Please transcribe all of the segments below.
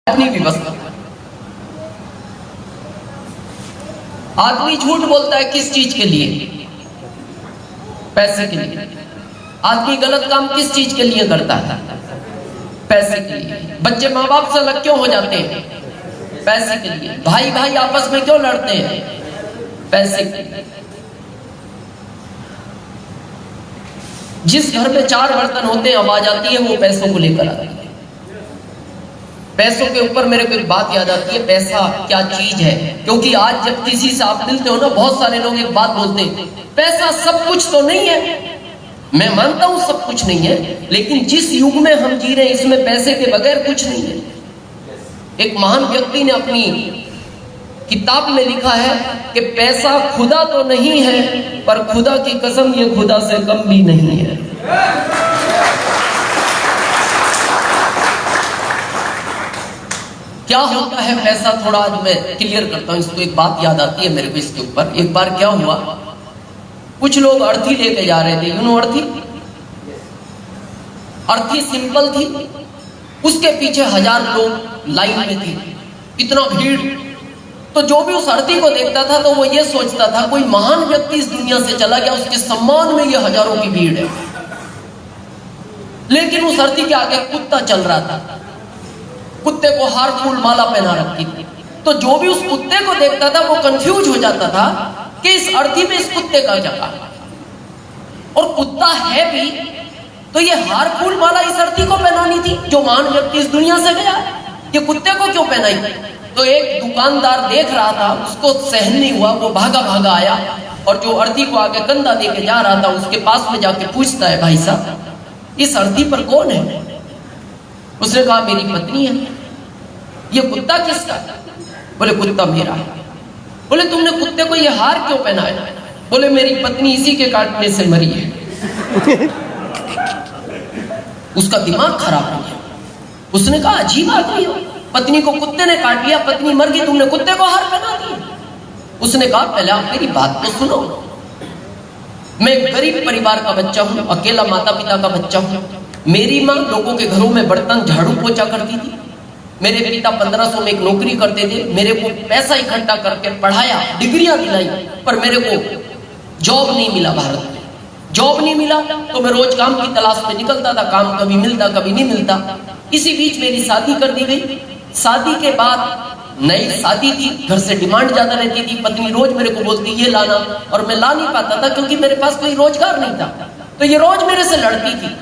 अपनी व्यवस्था। आदमी झूठ बोलता है किस चीज के लिए? पैसे के लिए। आदमी गलत काम किस चीज के लिए करता है? पैसे के लिए। बच्चे माँ बाप से अलग क्यों हो जाते हैं? पैसे के लिए। भाई भाई आपस में क्यों लड़ते हैं? पैसे के लिए। जिस घर में 4 बर्तन होते हैं आवाज आती है वो पैसों को लेकर आती है। पैसों के ऊपर मेरे को एक बात याद आती है, पैसा क्या चीज है। क्योंकि आज जब किसी से आप मिलते हो ना, बहुत सारे लोग एक बात बोलते हैं, पैसा सब कुछ तो नहीं है। मैं मानता हूं सब कुछ नहीं है, लेकिन जिस युग में हम जी रहे हैं इसमें पैसे के बगैर कुछ नहीं है। एक महान व्यक्ति ने अपनी किताब में लिखा है कि पैसा खुदा तो नहीं है, पर खुदा की कसम ये खुदा से कम भी नहीं है। क्या होता है पैसा, थोड़ा आज मैं क्लियर करता हूं इसको। एक बात याद आती है मेरे को इसके ऊपर। एक बार क्या हुआ, कुछ लोग अर्थी लेके जा रहे थे। अर्थी सिंपल थी, उसके पीछे 1000 लोग लाइन में थे, इतना भीड़। तो जो भी उस अर्थी को देखता था तो वो ये सोचता था कोई महान व्यक्ति इस दुनिया से चला गया, उसके सम्मान में ये हजारों की भीड़ है। लेकिन उस अर्थी के आगे कुत्ता चल रहा था, कुत्ते को हार फूल माला पहना रखी थी। तो जो भी उस कुत्ते को देखता था वो कंफ्यूज हो जाता था कि इस अर्थी में इस कुत्ते का क्या काम, और कुत्ता है भी तो ये हार फूल माला इस अर्थी को पहनानी थी जो महान व्यक्ति इस दुनिया से गया, ये कुत्ते को क्यों पहनाई? तो एक दुकानदार देख रहा था, उसको सहन नहीं हुआ, वो भागा भागा आया और जो अर्थी को आगे कंधा देके जा रहा था उसके पास में जाके पूछता है, भाई साहब इस अर्थी पर कौन है? उसने कहा मेरी पत्नी है। ये कुत्ता किसका? बोले कुत्ता मेरा है। बोले तुमने कुत्ते को ये हार क्यों पहनाया? बोले मेरी पत्नी इसी के काटने से मरी है। उसका दिमाग खराब हो गया। उसने कहा अजीब आदमी हो, पत्नी को कुत्ते ने काट लिया, पत्नी मर गई, तुमने कुत्ते को हार पहना दिया। उसने कहा पहले आप मेरी बात तो सुनो, मैं एक गरीब परिवार का बच्चा हूं, अकेला माता पिता का बच्चा हूं। मेरी माँ लोगों के घरों में बर्तन झाड़ू पोछा करती थी, मेरे पिता 1500 में एक नौकरी करते थे। मेरे को पैसा इकट्ठा करके पढ़ाया, डिग्रियां दिलाई, पर मेरे को जॉब नहीं मिला। भारत में जॉब नहीं मिला तो मैं रोज काम की तलाश में निकलता था, काम कभी मिलता कभी नहीं मिलता। इसी बीच मेरी शादी कर दी गई। शादी के बाद नई शादी थी, घर से डिमांड ज्यादा रहती थी। पत्नी रोज मेरे को बोलती ये लाना, और मैं ला नहीं पाता था क्योंकि मेरे पास कोई रोजगार नहीं था। तो ये रोज मेरे से लड़ती थी।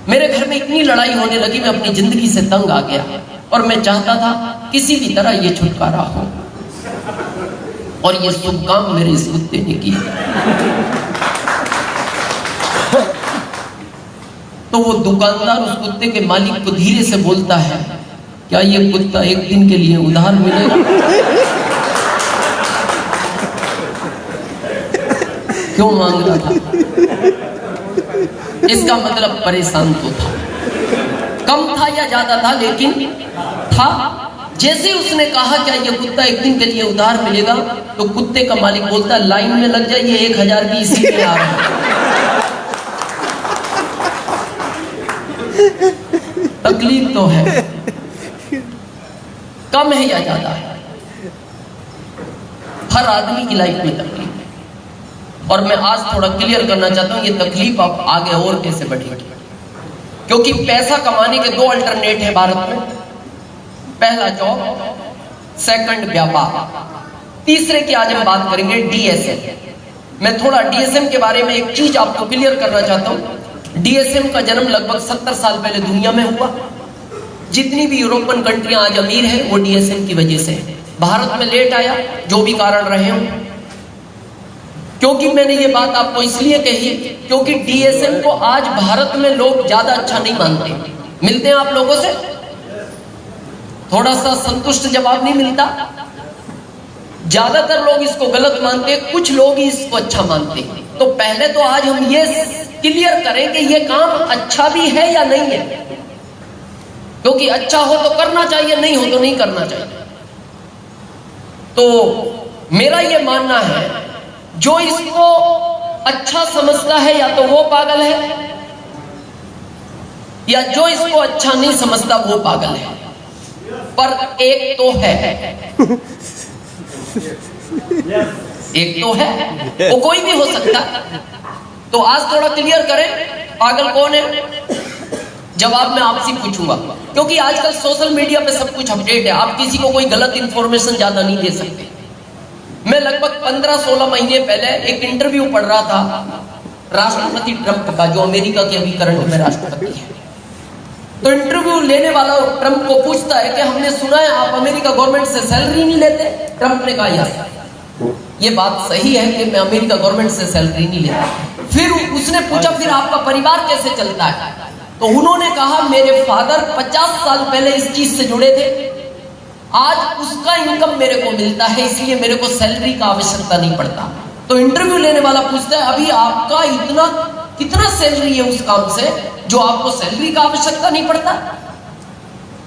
मेरे घर में इतनी लड़ाई होने लगी, मैं अपनी जिंदगी से तंग आ गया और मैं चाहता था किसी भी तरह ये छुटकारा हो, और ये शुभ काम मेरे इस कुत्ते ने किया। तो वो दुकानदार उस कुत्ते के मालिक को धीरे से बोलता है, क्या ये कुत्ता एक दिन के लिए उधार मिलेगा? क्यों मांग रहा था? इसका मतलब परेशान तो था, कम था या ज्यादा था, लेकिन था। जैसे उसने कहा क्या ये कुत्ता एक दिन के लिए उधार मिलेगा, तो कुत्ते का मालिक बोलता लाइन में लग जाइए, 1000 भी इसी में आ रहा है। तकलीफ तो है, कम है या ज्यादा है, हर आदमी की लाइफ में तकलीफ है। और मैं आज थोड़ा क्लियर करना चाहता हूं ये तकलीफ अब आगे और कैसे बढ़ेगी। क्योंकि पैसा कमाने के 2 अल्टरनेट है भारत में। पहला जॉब, सेकंड व्यापार, तीसरे की आज हम बात करेंगे डीएसएम। मैं थोड़ा डीएसएम के बारे में एक चीज आपको क्लियर करना चाहता हूं। डीएसएम का जन्म लगभग 70 साल पहले दुनिया में हुआ। जितनी भी यूरोपियन कंट्रियां आज अमीर है वो डीएसएम की वजह से। भारत में लेट आया, जो भी कारण रहे हों। क्योंकि मैंने ये बात आपको इसलिए कही क्योंकि डीएसएम को आज भारत में लोग ज्यादा अच्छा नहीं मानते। मिलते हैं आप लोगों से, थोड़ा सा संतुष्ट जवाब नहीं मिलता। ज्यादातर लोग इसको गलत मानते हैं, कुछ लोग ही इसको अच्छा मानते हैं। तो पहले तो आज हम ये क्लियर करें कि ये काम अच्छा भी है या नहीं है। क्योंकि अच्छा हो तो करना चाहिए, नहीं हो तो नहीं करना चाहिए। तो मेरा ये मानना है जो इसको अच्छा समझता है या तो वो पागल है, या जो इसको अच्छा नहीं समझता वो पागल है। पर एक तो है, एक तो है, वो कोई भी हो सकता। तो आज थोड़ा क्लियर करें पागल कौन है, जवाब मैं आपसे पूछूंगा, क्योंकि आजकल सोशल मीडिया पे सब कुछ अपडेट है, आप किसी को कोई गलत इंफॉर्मेशन ज्यादा नहीं दे सकते। मैं लगभग 15-16 महीने पहले एक इंटरव्यू पढ़ रहा था राष्ट्रपति ट्रंप का, जो अमेरिका के अभी करंट में राष्ट्रपति है। तो इंटरव्यू लेने वाला ट्रंप को पूछता है कि हमने सुना है आप अमेरिका गवर्नमेंट से सैलरी नहीं लेते। ट्रंप ने कहा यार ये बात सही है कि मैं अमेरिका गवर्नमेंट से सैलरी नहीं लेता। फिर उसने पूछा फिर आपका परिवार कैसे चलता है, तो उन्होंने कहा मेरे फादर 50 साल पहले इस चीज से जुड़े थे, आज उसका इनकम मेरे को मिलता है, इसलिए मेरे को सैलरी का आवश्यकता नहीं पड़ता। तो इंटरव्यू लेने वाला पूछता है अभी आपका इतना कितना सैलरी है उस काम से जो आपको सैलरी का आवश्यकता नहीं पड़ता।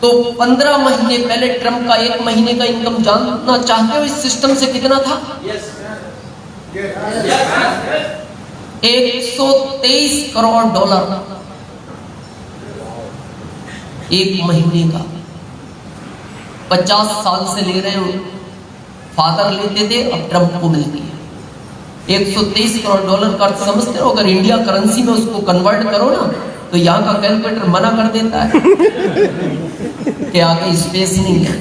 तो 15 महीने पहले ट्रंप का 1 महीने का इनकम जानना चाहते हो इस सिस्टम से कितना था? 123 करोड़ डॉलर 1 महीने का। 50 साल से ले रहे हो, फादर लेते थे, अब ट्रंप को मिलती है 123 करोड़ डॉलर का। अर्थ समझते हो? अगर इंडिया करेंसी में उसको कन्वर्ट करो ना, तो यहाँ का कैलकुलेटर मना कर देता है कि आगे स्पेस नहीं है।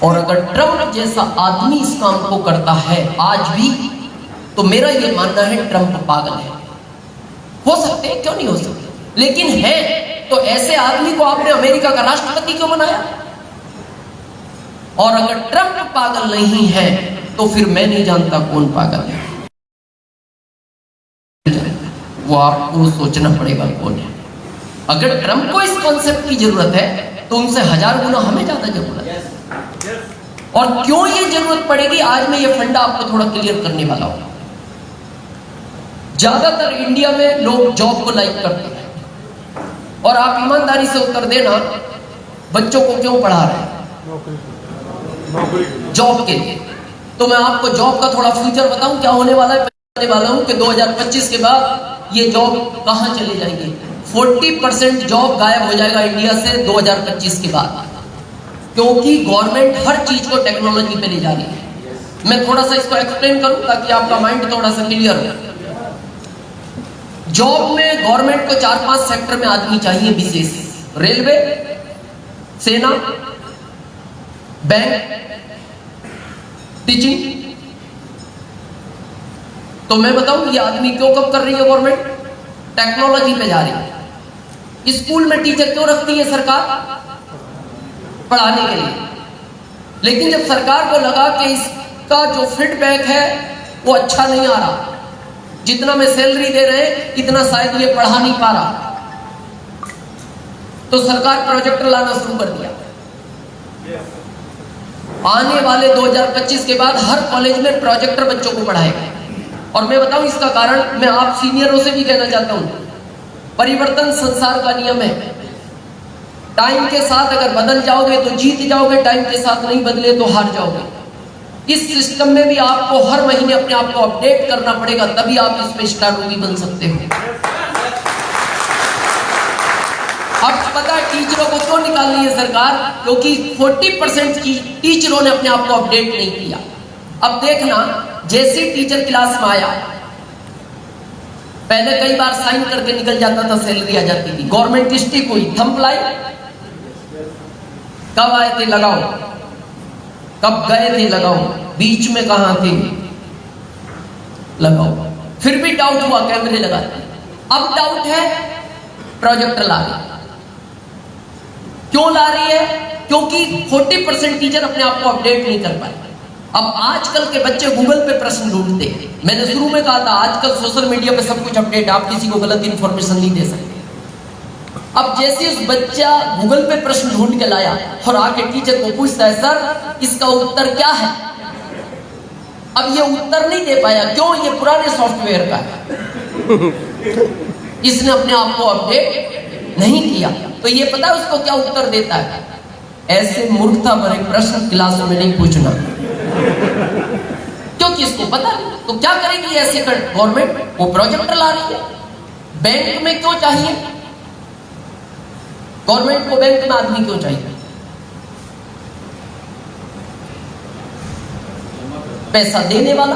और अगर ट्रंप जैसा आदमी इस काम को करता है आज भी, तो मेरा ये मानना है ट्रंप पागल है। हो सकते हैं, क्यों नहीं हो सकते, लेकिन है। तो ऐसे आदमी को आपने अमेरिका का राष्ट्रपति क्यों बनाया? और अगर ट्रंप पागल नहीं है तो फिर मैं नहीं जानता कौन पागल है। वो आपको सोचना पड़ेगा कौन है। अगर ट्रंप को इस कॉन्सेप्ट की जरूरत है तो उनसे 1000 गुना हमें ज्यादा जरूरत है। और क्यों ये जरूरत पड़ेगी, आज मैं ये फंडा आपको थोड़ा क्लियर करने वाला हूं। ज्यादातर इंडिया में लोग जॉब को लाइक करते हैं, और आप ईमानदारी से उत्तर देना बच्चों को क्यों पढ़ा रहे हैं? जॉब के लिए। तो मैं आपको जॉब का थोड़ा फ्यूचर बताऊं क्या होने वाला है। बताने वाला हूं कि 2025 के बाद ये जॉब कहां चली जाएगी। 40% जॉब गायब हो जाएगा इंडिया से 2025 के बाद, क्योंकि गवर्नमेंट हर चीज को टेक्नोलॉजी पे ले जा रही है। मैं थोड़ा सा इसको एक्सप्लेन करूं ताकि आपका माइंड थोड़ा सा क्लियर हो। जॉब में गवर्नमेंट को 4-5 सेक्टर में आदमी चाहिए विशेष, रेलवे, सेना, बैंक, टीचिंग। तो मैं बताऊं ये आदमी क्यों कब कर रही है गवर्नमेंट? टेक्नोलॉजी पे जा रही है। स्कूल में टीचर क्यों रखती है सरकार? पढ़ाने के लिए। लेकिन जब सरकार को लगा कि इसका जो फीडबैक है वो अच्छा नहीं आ रहा, जितना मैं सैलरी दे रहे इतना शायद ये पढ़ा नहीं पा रहा, तो सरकार प्रोजेक्टर लाना शुरू कर दिया। आने वाले 2025 के बाद हर कॉलेज में प्रोजेक्टर बच्चों को पढ़ाएगा। और मैं बताऊं इसका कारण, मैं आप सीनियरों से भी कहना चाहता हूं, परिवर्तन संसार का नियम है। टाइम के साथ अगर बदल जाओगे तो जीत जाओगे, टाइम के साथ नहीं बदले तो हार जाओगे। इस सिस्टम में भी आपको हर महीने अपने आप को अपडेट करना पड़ेगा, तभी आप इसमें स्टार रोगी बन सकते हो। अब पता है टीचरों को क्यों निकाल रही है सरकार? क्योंकि 40% की टीचरों ने अपने आप को अपडेट नहीं किया। अब देखना, जैसे टीचर क्लास में आया, पहले कई बार साइन करके निकल जाता था, सैलरी आ जाती थी। गवर्नमेंट स्टिक हुई, थंब लाई, कब आए थे लगाओ, कब गए थे लगाओ, बीच में कहां थे लगाओ। फिर भी डाउट हुआ, कैमरे लगाते। अब डाउट है, प्रोजेक्टर ला रही। क्यों ला रही है? क्योंकि 40% टीचर अपने आप को अपडेट नहीं कर पाए। अब आजकल के बच्चे गूगल पे प्रश्न ढूंढते हैं। मैंने शुरू में कहा था आजकल सोशल मीडिया पे सब कुछ अपडेट, आप किसी को गलत इंफॉर्मेशन नहीं दे सकते। अब जैसे उस बच्चा गूगल पे प्रश्न ढूंढ के लाया और आके टीचर को पूछता है, सर इसका उत्तर क्या है? अब ये उत्तर नहीं दे पाया, क्यों? ये पुराने सॉफ्टवेयर का है, इसने अपने आप को अपडेट नहीं किया। तो ये पता है उसको क्या उत्तर देता है? ऐसे मूर्खता भरे प्रश्न क्लासों में नहीं पूछना, क्योंकि इसको पता नहीं। तो क्या करेगी ऐसे गवर्नमेंट? वो प्रोजेक्टर ला रही है। बैंक में क्यों चाहिए? गवर्नमेंट को बैंक में आदमी क्यों चाहिए? पैसा देने वाला,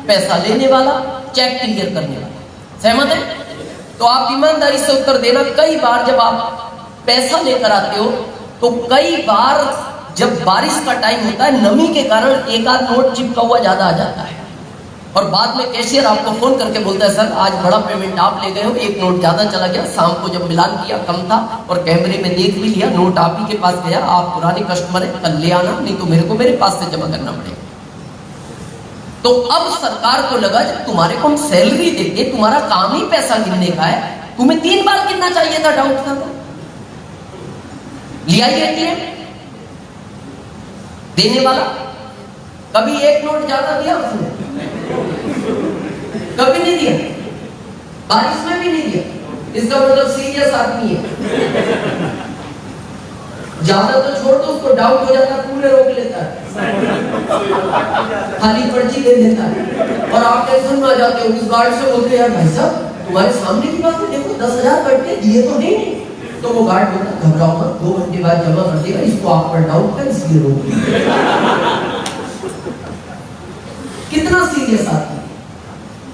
पैसा लेने वाला, चेक क्लियर करने वाला। सहमत है? तो आप ईमानदारी से उत्तर देना। कई बार जब आप पैसा लेकर आते हो तो कई बार जब बारिश का टाइम होता है, नमी के कारण एक आध नोट चिपका हुआ ज्यादा आ जाता है और बाद में कैशियर आपको फोन करके बोलता है सर आज बड़ा पेमेंट आप ले गए हो, एक नोट ज्यादा चला गया, शाम को जब मिलान किया कम था और कैमरे में देख भी लिया, नोट आप ही के पास गया, आप पुराने कस्टमर है, कल ले आना, नहीं तो मेरे को मेरे पास से जमा करना पड़ेगा। तो अब सरकार को लगा जब तुम्हारे को हम सैलरी देंगे, तुम्हारा काम ही पैसा गिनने का है, तुम्हें 3 बार गिनना चाहिए था, डाउट था। लिया ही एटीएम देने वाला कभी एक नोट ज्यादा दिया उसने? कभी नहीं दिया, बारिश में भी नहीं दिया। इसका मतलब सीरियस आदमी है। ज्यादा तो छोड़ दो, उसको डाउट हो जाता है, पूरे रोक लेता है, खाली पर्ची दे देता है और आप टेंशन में आ जाते हो। इस गार्ड से बोलते यार भाई साहब तुम्हारे सामने की बात है, देखो 10,000 कट के दिए तो नहीं। तो वो गार्ड बोलता घबराओ मत, 2 घंटे बाद जमा कर देगा, इसको आप पर डाउट है इसलिए रोक लिया। कितना सीरियस आदमी।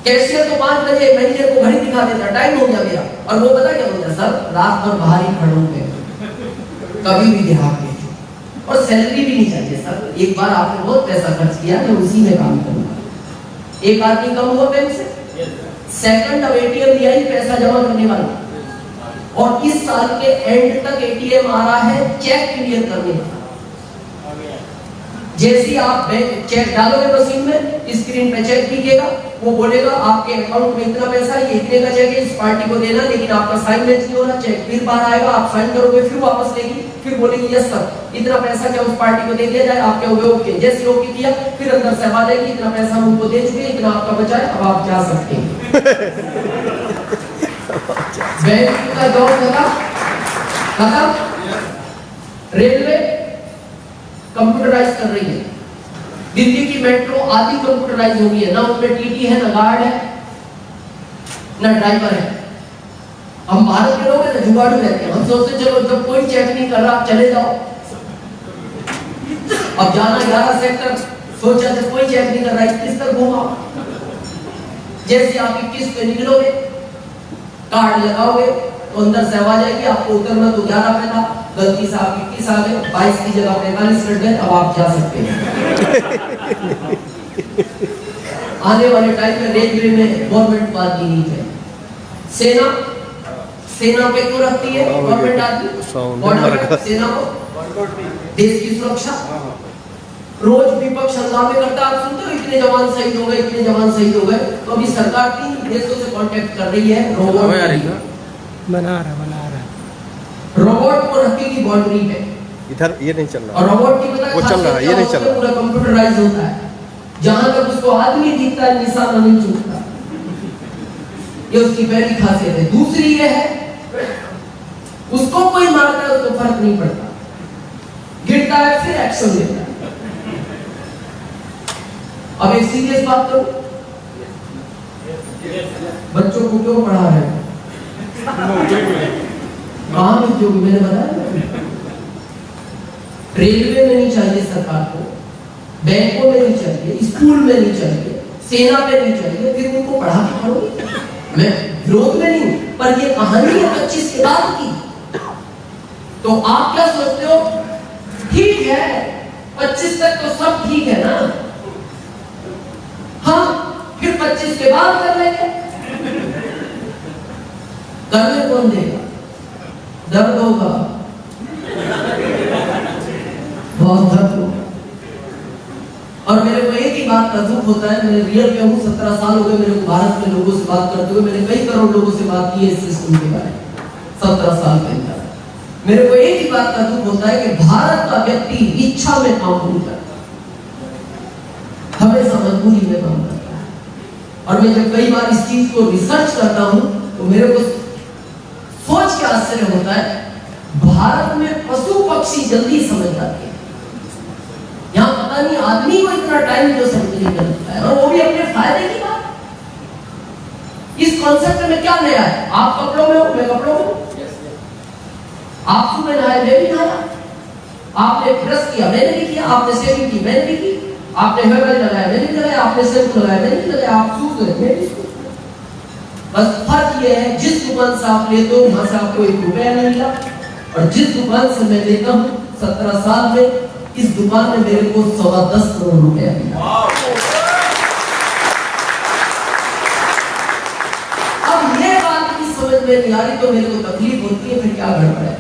कैशियर तो 5 बजे मैनेजर को घड़ी दिखा देता, टाइम हो गया मेरा, और वो पता क्या बोलता सर रात भर बाहर ही खड़े होंगे, कभी भी ग्राहक भेजो, और सैलरी भी नहीं चाहिए सर, एक बार आपने बहुत पैसा खर्च किया मैं उसी में काम करूंगा। एक आदमी कम हुआ बैंक से, सेकंड अब एटीएम लिया ही पैसा जमा करने वाला, और इस साल के एंड तक एटीएम आ रहा है चेक क्लियर करने वाला। जैसे ही आप बैंक चेक डालोगे मशीन में, स्क्रीन पे चेक दिखेगा, वो बोलेगा आपके अकाउंट में इतना पैसा है, ये इतने का चेक है, इस पार्टी को देना, लेकिन आपका साइन मैच नहीं हो रहा, चेक फिर बाहर आएगा, आप साइन करोगे, फिर वापस लेगी, फिर बोलेगी यस सर इतना पैसा क्या उस पार्टी को दे दिया जाए, आप क्या हो गए ओके। जैसे ओके किया फिर अंदर से आ जाएगी इतना पैसा हम उनको दे चुके, इतना आपका बचा है, अब आप जा सकते हैं। बैंक का दौर खत्म। रेलवे कंप्यूटराइज कर रही है, दिल्ली की मेट्रो आधी कंप्यूटराइज हो गई है, ना उनमें टीटी है, ना गार्ड है, ना ड्राइवर है। हम भारत के लोग हैं ना जुगाड़ू रहते हैं, हम सोचते चलो जब कोई चेक नहीं कर रहा आप चले जाओ। अब जाना 11 सेक्टर, सोचा जब कोई चेक नहीं कर रहा 21 तक घूमा। जैसे आप 21 पे निकलोगे, कार्ड लगाओगे तो अंदर से आवाज आएगी आपको उतरना तो 11 पे था, गलती से आप 21 आ गए, 22 की जगह 45 कट गए, अब आप जा सकते हैं। आने वाले टाइम में रेलवे में गवर्नमेंट को आदमी नहीं चाहिए। सेना पे क्यों रखती है गवर्नमेंट आदमी? सेना को देश की सुरक्षा। रोज विपक्ष हंगामे करता, आप सुनते हो इतने जवान शहीद हो गए, इतने जवान शहीद हो गए। तो अभी सरकार 3 देशों से कांटेक्ट कर रही है, रोबोट बना रहा रोबोट को रखेगी बाउंड्री पे, इधर ये नहीं चल रहा, और रोबोट की पता वो चल रहा है, ये नहीं चल रहा, पूरा कंप्यूटराइज होता है, जहां तक उसको आदमी दिखता है निशाना नहीं छूटता। ये उसकी पहली खासियत है। दूसरी ये है उसको कोई मारता है उसको फर्क नहीं पड़ता, गिरता है फिर एक्शन लेता है। अब एक सीरियस बात करूं, बच्चों को क्यों पढ़ा रहे हैं? कहां में क्यों? मैंने बताया रेलवे में नहीं चाहिए सरकार को, बैंकों में नहीं चाहिए, स्कूल में नहीं चाहिए, सेना में नहीं चाहिए, फिर उनको पढ़ा के पढ़ोगे। मैं विरोध में नहीं, पर ये कहानी है 25 के बाद की। तो आप क्या सोचते हो? ठीक है 25 तक तो सब ठीक है ना, हाँ फिर 25 के बाद कर लेंगे। करने कौन देगा? दर्द होगा, बहुत दर्द होगा। और मेरे को एक ही बात का दुख होता है, मैंने रियल में हूँ, 17 साल हो गए मेरे को भारत में लोगों से बात करते हुए, मैंने कई करोड़ लोगों से बात की है इस सिस्टम के बारे में 17 साल के अंदर। मेरे को एक ही बात का दुख होता है कि भारत का व्यक्ति इच्छा में काम नहीं करता, हमेशा मजबूरी में काम करता है। और मैं जब कई बार इस चीज को रिसर्च करता हूं तो मेरे को सोच के आश्चर्य होता है, भारत में पशु पक्षी जल्दी समझ जाते हैं, यहाँ पता नहीं आदमी को इतना टाइम जो समझने का लगता है, और वो भी अपने फायदे की बात। इस कॉन्सेप्ट में क्या नया है? आप कपड़ों में हो, मैं कपड़ों में हूं, आप सुबह नहाए, मैं भी नहाया। आपने ब्रश किया, मैंने भी किया। आपने शेविंग की, मैंने भी की। आपने हेयर ऑयल लगाया, मैंने भी लगाया। आपने शैम्पू लगाया, मैंने भी लगाया। आप सूख गए, मैं भी सूख गया। बस फर्क ये है, जिस दुकान से आप लेते हो वहां से आपको 1 रुपया नहीं मिला, और जिस दुकान से मैं लेता हूँ 17 साल में, इस दुकान में मेरे को 10.25 करोड़ रुपया मिला। अब ये बात की समझ में नहीं आ रही तो मेरे को तकलीफ होती है, फिर क्या गड़बड़ है।